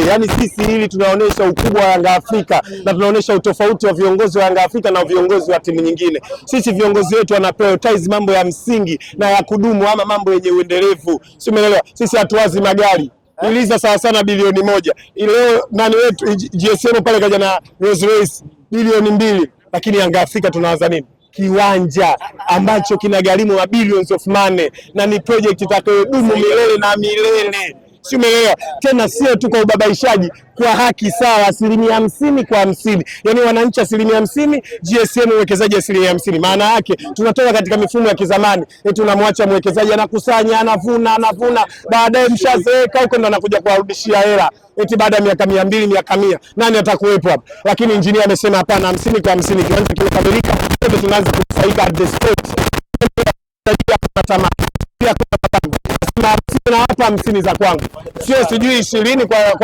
yani sisi hili tunaonesha ukubwa wa Yanga Afrika na tunaonesha utofauti wa viongozi wa Yanga Afrika na viongozi wa timu nyingine. Sisi viongozi wetu wana prioritize mambo ya msingi na ya kudumu ama mambo yenye uendelevu. Si umeelewa? Sisi hatuwazi magari. Uliza sawa sana bilioni 1. Leo nani wetu GSM pale kaja na Rolls Royce bilioni 2, lakini Yanga Afrika tunawaza nini? Kiwanja ambacho kinagharimu mabilions of money na ni project itakayodumu milele na milele. Si umeelewa? Tena sio tu kwa ubabaishaji, kwa haki sawa 50% kwa 50. Yaani wananchi 50%, GSM uwekezaji 50%. Maana yake tunatoka katika mifumo ya kizamani. Tunamwacha mwekezaji anakusanya, anavuna, baadaye mshazeeka huko ndo anakuja kuwarudishia hela. Eti baada ya miaka 200, miaka 100, nani atakuwepo hapa? Lakini injinia amesema hapana, 50 kwa 50. Kiwanja kimekamilika, sote tunaanza kufaika at the spot. Na hapa 50 za kwangu, sio sijui 20 kwa leo.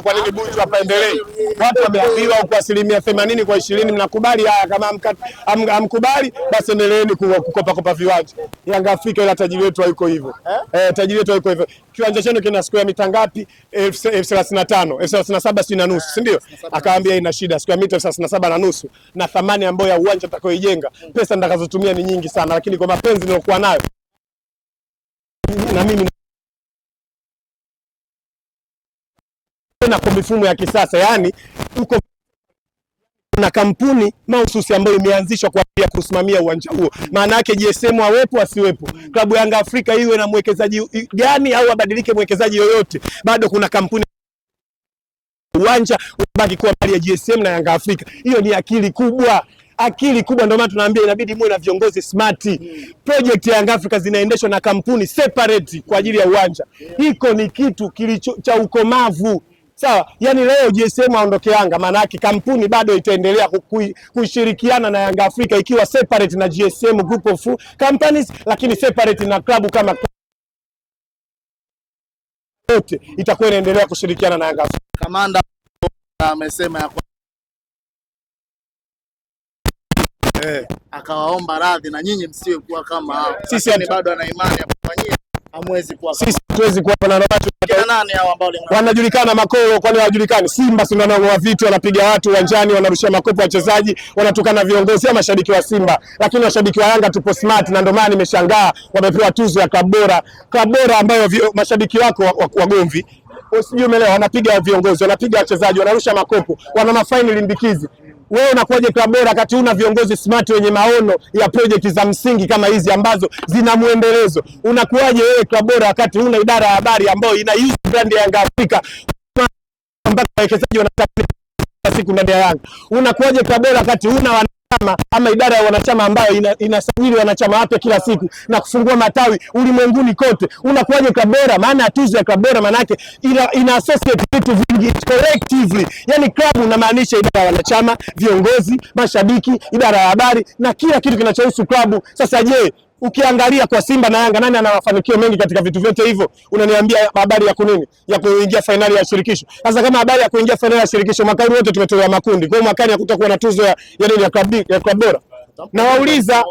Kwa nini Bunju hapaendelee? Watu wameambiwa kwa 80% kwa 20 mnakubali. Haya, kama hamkubali basi endeleeni kukopa viwanja. Yanga Afrika ila tajiri wetu hayuko hivyo. Tajiri wetu hayuko hivyo. Kiwanja chenu kina square mita ngapi? 35, 37 si na nusu, si ndio? Akaambia ina shida, square mita 37 na nusu na thamani ambayo ya uwanja utakaoijenga, pesa nitakazotumia ni nyingi sana, lakini kwa mapenzi nilokuwa nayo na mimi na kwa mifumo ya kisasa, yani uko na kampuni mahususi ambayo imeanzishwa kwa ajili ya kusimamia uwanja huo. Maana yake GSM awepo asiwepo, klabu ya Yanga Afrika iwe na mwekezaji gani au abadilike mwekezaji yoyote, bado kuna kampuni uwanja ubaki kwa mali ya GSM na Yanga Afrika. Hiyo ni akili kubwa. Akili kubwa, ndio maana tunaambia inabidi muwe na viongozi smart. Project ya Yanga Africa zinaendeshwa na kampuni separate kwa ajili ya uwanja. Hiko ni kitu kilicho cha ukomavu. Sawa, yani leo GSM aondoke Yanga, maana yake kampuni bado itaendelea kushirikiana na Yanga Africa ikiwa separate na GSM group of companies, lakini separate na klabu kama yote itakuwa inaendelea kushirikiana na Yanga Africa. Kamanda amesema ya akawaomba radhi na nyinyi msiwe kuwa kama hao. Sisi bado ana imani ya kufanyia, hamwezi kuwa sisi tuwezi kuwa na nani hao ambao wanajulikana makolo, kwani hawajulikani? Simba si ndio wanaoa vitu, wanapiga watu uwanjani, wanarushia makopo wachezaji, wanatukana viongozi au mashabiki wa Simba. Lakini washabiki wa Yanga tupo smart, na ndio maana nimeshangaa wamepewa tuzo ya klabu bora ambayo mashabiki wako wagomvi, usijui umeelewa, wanapiga viongozi, wanapiga wachezaji, wanarusha makopo, wana mafaini limbikizi. Wewe unakuwaje klabu bora wakati una viongozi smart wenye maono ya project za msingi kama hizi ambazo zina muendelezo? Unakuwaje wewe klabu bora wakati una idara ya habari ambayo ina use brand ya Yanga Afrika mpaka wawekezaji wanataka siku ndani ya Yanga? Unakuwaje klabu bora wakati una wanachama ama idara ya wanachama ambayo inasajili wanachama wapya kila siku na kufungua matawi ulimwenguni kote? Unakuwaje klabu bora? Maana tuzo ya klabu bora maana yake ina associate vitu vingi collectively. Yani klabu inamaanisha idara ya wanachama, viongozi, mashabiki, idara ya habari na kila kitu kinachohusu klabu. Sasa je, ukiangalia kwa Simba na Yanga nani ana mafanikio mengi katika vitu vyote hivyo? Unaniambia habari ya kunini? Ya kuingia finali ya shirikisho. Sasa kama habari ya kuingia finali ya shirikisho, mwaka huu wote tumetolewa makundi. Kwa hiyo mwakani hakutakuwa na tuzo ya nini ya klabu bora. Na wauliza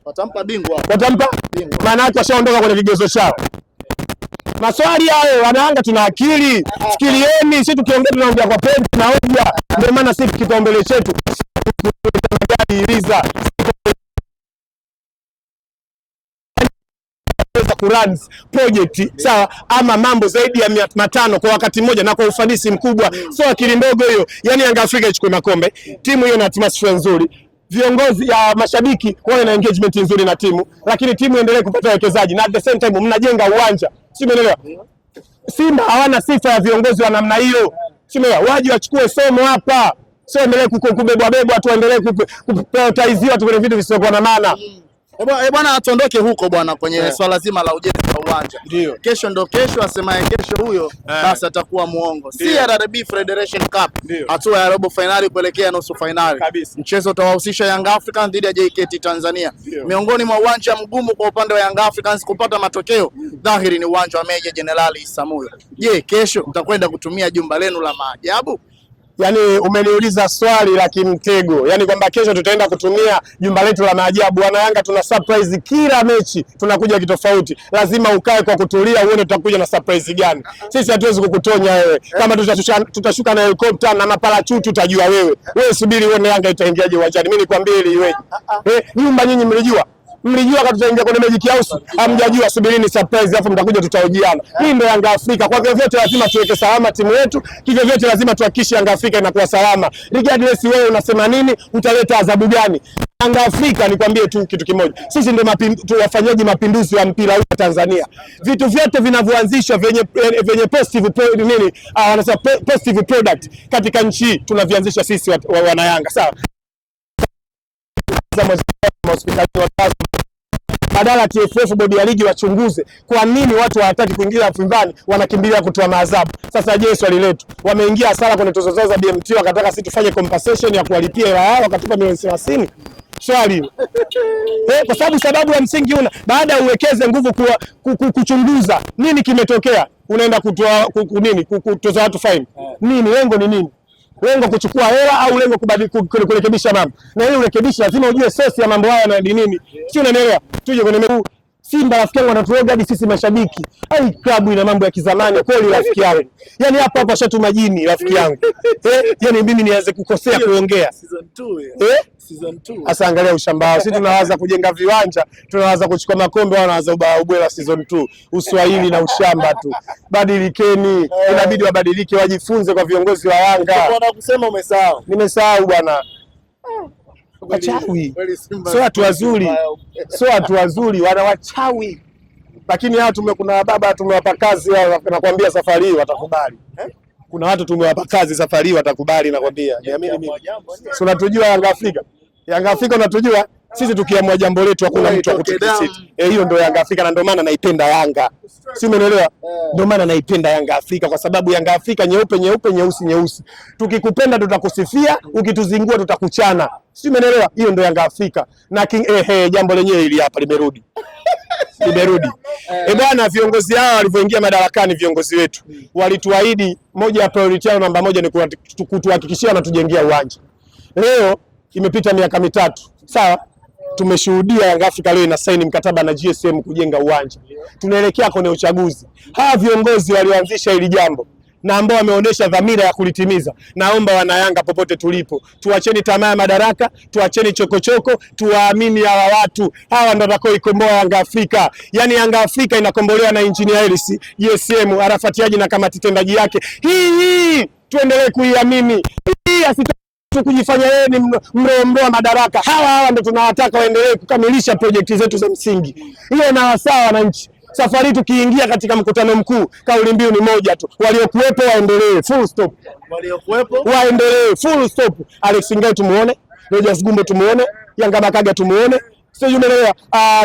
watampa bingwa. Watampa bingwa. Maana yake washaondoka kwenye vigezo chao. Maswali hayo Yanga tuna akili. Fikirieni, sisi tukiongea tunaongea kwa peni na hoja. Ndio maana sisi kipaumbele chetu iliza kuruns project sawa, ama mambo zaidi ya 500 kwa wakati mmoja na kwa ufanisi mkubwa. So akili ndogo hiyo. Yani Yanga Afrika ichukue makombe, timu hiyo na atmosphere nzuri, viongozi ya mashabiki wawe na engagement nzuri na timu, lakini timu endelee kupata wawekezaji na at the same time mnajenga uwanja. Si umeelewa? Simba hawana sifa ya viongozi wa namna hiyo. Si umeelewa? Waje wachukue somo hapa. Sio endelee kubebwa tu, endelee kuprioritize tu kwenye vitu visivyokuwa na maana. Bwana tuondoke huko bwana kwenye swala zima la ujenzi wa uwanja. Kesho ndo kesho, asemaye kesho huyo basi atakuwa muongo. CRDB Federation Cup hatua ya robo finali kuelekea nusu finali. Mchezo utawahusisha Young Africans dhidi ya JKT Tanzania. Miongoni mwa uwanja mgumu kwa upande wa Young Africans kupata matokeo dhahiri ni uwanja wa Meja Jenerali Isamuhyo. Je, kesho mtakwenda kutumia jumba lenu la maajabu? Yani umeniuliza swali la kimtego, yani kwamba kesho tutaenda kutumia jumba letu la maajabu. Wana Yanga tuna surprise kila mechi, tunakuja kitofauti. Lazima ukae kwa kutulia uone tutakuja na surprise gani. Sisi hatuwezi kukutonya wewe. Kama tutashuka na helikopta na maparachuti utajua wewe. Wewe subiri uone Yanga itaingiaje uwanjani. Mimi nikwambie ili iweje. Nyumba nyinyi mlijua kama tutaingia kwenye Magic House, hamjajua. Subirini surprise, afu mtakuja tutahojiana. Hii ndio Yanga Afrika. Kwa hivyo vyote lazima tuweke salama timu yetu, hivyo vyote lazima tuhakikishe Yanga Afrika inakuwa salama. Regardless wewe unasema nini, utaleta adhabu gani? Yanga Afrika, nikwambie tu kitu kimoja, sisi ndio wafanyaji mapinduzi wa mpira huu Tanzania. Vitu vyote vinavyoanzishwa venye positive nini, wanasema positive product katika nchi hii tunavianzisha sisi wana Yanga, sawa? Badala TFF bodi ya ligi wachunguze kwa nini watu hawataki kuingia vyumbani, wanakimbilia kutoa maadhabu. Sasa je, swali letu, wameingia hasara kwenye tozo zao za BMT, wakataka sisi tufanye compensation ya kuwalipia hela yao, wakatupa milioni 30. Swali kwa sababu ya msingi baada ya uwekeze nguvu kuchunguza nini kimetokea, unaenda kutoa nini, kutoza watu fine nini? Lengo ni nini? Lengo kuchukua hela au lengo kurekebisha mambo? Na ili urekebishe lazima ujue source ya mambo haya na nini, si unanielewa? Tuje kwenye miguu. Simba rafiki yangu anatuoga hadi sisi mashabiki. Ai, klabu ina mambo ya kizamani kweli rafiki yangu. Yaani hapa shatu majini rafiki yangu. Yaani mimi nianze kukosea kuongea. Season 2. Asa angalia ushambao. Sisi tunawaza kujenga viwanja, tunawaza kuchukua makombe, wao wanawaza ubwela season 2. Uswahili na ushamba tu. Badilikeni. Inabidi wabadilike, wajifunze kwa viongozi wa Yanga. Bwana kusema umesahau. Nimesahau bwana. Wachawi. Sio watu wazuri. Sio watu wazuri, wana wachawi. Lakini hao kuna baba tumewapa kazi, nakwambia safari hii watakubali. Kuna watu tumewapa kazi, safari hii watakubali, nakwambia. Niamini mimi. Si unatujua Yanga Afrika? Yanga Afrika unatujua? Sisi tukiamua jambo letu hakuna mtu akutukisiti. Hiyo ndio Yanga Afrika, na ndio maana naipenda Yanga. Si umeelewa? Ndio maana naipenda Yanga Afrika, kwa sababu Yanga Afrika nyeupe nyeupe, nyeusi nyeusi. Tukikupenda tutakusifia, ukituzingua tutakuchana. Si umeelewa? Hiyo ndio Yanga Afrika. Na jambo lenyewe hili hapa limerudi. Bwana, viongozi hao walivyoingia madarakani, viongozi wetu walituahidi moja ya priority yao namba moja ni kutuhakikishia wanatujengea uwanja. Leo imepita miaka 3. Sawa? Tumeshuhudia Yanga Afrika leo ina saini mkataba na GSM kujenga uwanja. Tunaelekea kwenye uchaguzi. Hawa viongozi walioanzisha hili jambo na ambao wameonyesha dhamira ya kulitimiza, naomba wana Yanga popote tulipo, tuacheni tamaa ya madaraka, tuacheni chokochoko, tuwaamini hawa watu. Hawa ndio watakao ikomboa Yanga Afrika. Yaani Yanga Afrika inakombolewa na Engineer Hersi, GSM, Arafatiaji na kamati tendaji yake. Hii tuendelee kuiamini. Hii kujifanya yeye ni mroa madaraka. Hawa ndio tunawataka waendelee kukamilisha projekti zetu za msingi. Hiyo na wasawa wananchi. Safari tukiingia katika mkutano mkuu, kauli mbiu ni moja tu, waliokuwepo waendelee, full stop. Waliokuwepo waendelee, full stop. Alex Ngai tumuone, Rogers Gumbo tumuone, Yanga Makaga tumuone, sio umeelewa?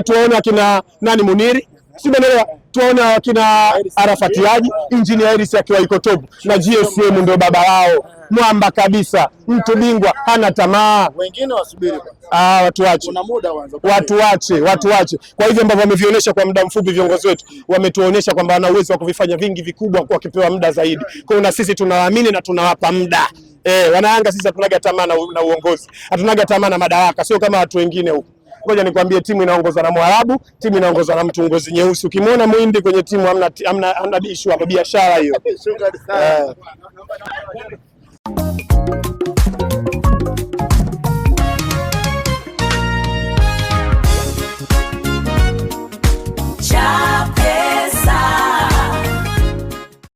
Tuwaone akina nani Muniri, sio umeelewa? Tuwaone akina Arafatiaji, Engineer Hersi akiwa iko top, na GSM ndio baba wao. Mwamba kabisa, mtu bingwa, hana tamaa. Wengine wasubiri watu wache. Kuna muda watu wache. Kwa hivyo ambavyo wamevionyesha kwa muda mfupi viongozi wetu, wametuonyesha kwamba wana uwezo wa kuvifanya vingi vikubwa wakipewa muda zaidi. Kwa hiyo na sisi tunawaamini na tunawapa muda. Wana Yanga sisi hatunaga tamaa na uongozi. Hatunaga tamaa na madaraka, sio kama watu wengine huko. Ngoja nikwambie, timu inaongozwa na Mwarabu, timu inaongozwa na mtu ngozi nyeusi. Ukimwona Muhindi kwenye timu hamna issue hapo, biashara hiyo.